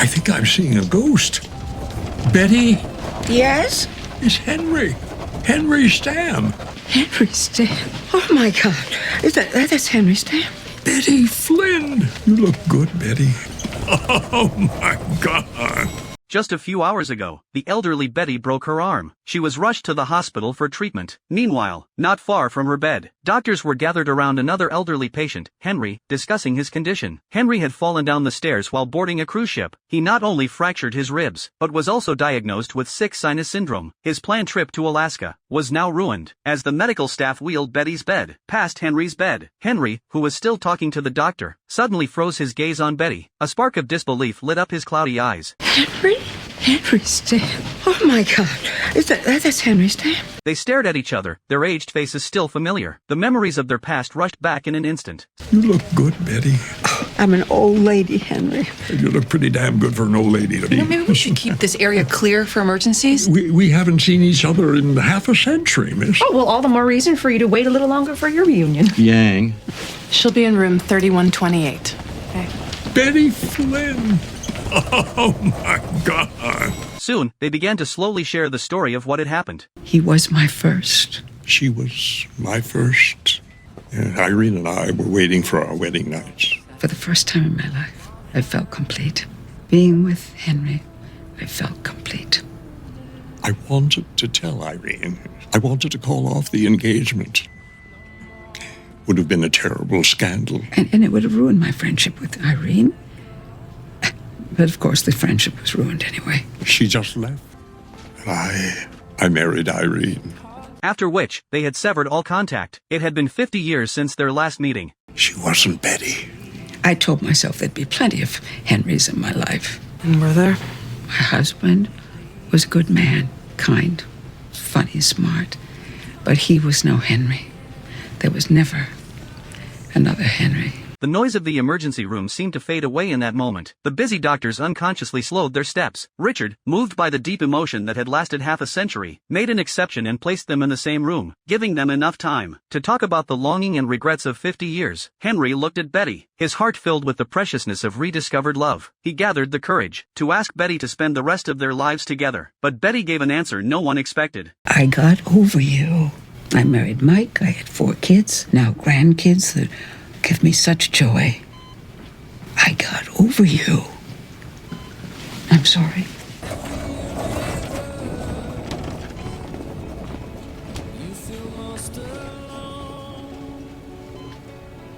I think I'm seeing a ghost. Betty, Yes? it's Henry. Henry Stam. Henry Stam. Oh, my God. That's Henry Stam. Betty Flynn. You look good, Betty. Oh, my God. Just a few hours ago, the elderly Betty broke her arm. She was rushed to the hospital for treatment. Meanwhile, not far from her bed, doctors were gathered around another elderly patient, Henry, discussing his condition. Henry had fallen down the stairs while boarding a cruise ship. He not only fractured his ribs, but was also diagnosed with sick sinus syndrome. His planned trip to Alaska was now ruined. As the medical staff wheeled Betty's bed past Henry's bed, Henry, who was still talking to the doctor, suddenly froze his gaze on Betty. A spark of disbelief lit up his cloudy eyes. Henry? Henry Stam. Oh, my God. That's Henry Stam. They stared at each other, their aged faces still familiar. The memories of their past rushed back in an instant. You look good, Betty. I'm an old lady, Henry. You look pretty damn good for an old lady to be. Maybe we should keep this area clear for emergencies. We haven't seen each other in half a century, miss. Oh, well, all the more reason for you to wait a little longer for your reunion. Yang. She'll be in room 3128. Okay. Betty Flynn. Oh, my God. Soon, they began to slowly share the story of what had happened. He was my first. She was my first. Irene and I were waiting for our wedding nights. For the first time in my life, I felt complete. Being with Henry, I felt complete. I wanted to tell Irene. I wanted to call off the engagement. Would have been a terrible scandal. And it would have ruined my friendship with Irene. But of course, the friendship was ruined anyway. She just left. And I married Irene. After which, they had severed all contact. It had been 50 years since their last meeting. She wasn't Betty. I told myself there'd be plenty of Henrys in my life. And were there? My husband was a good man, kind, funny, smart. But he was no Henry. There was never another Henry. The noise of the emergency room seemed to fade away in that moment. The busy doctors unconsciously slowed their steps. Richard, moved by the deep emotion that had lasted half a century, made an exception and placed them in the same room, giving them enough time to talk about the longing and regrets of 50 years. Henry looked at Betty, his heart filled with the preciousness of rediscovered love. He gathered the courage to ask Betty to spend the rest of their lives together. But Betty gave an answer no one expected. I got over you. I married Mike. I had 4 kids, now grandkids that give me such joy. I got over you. I'm sorry.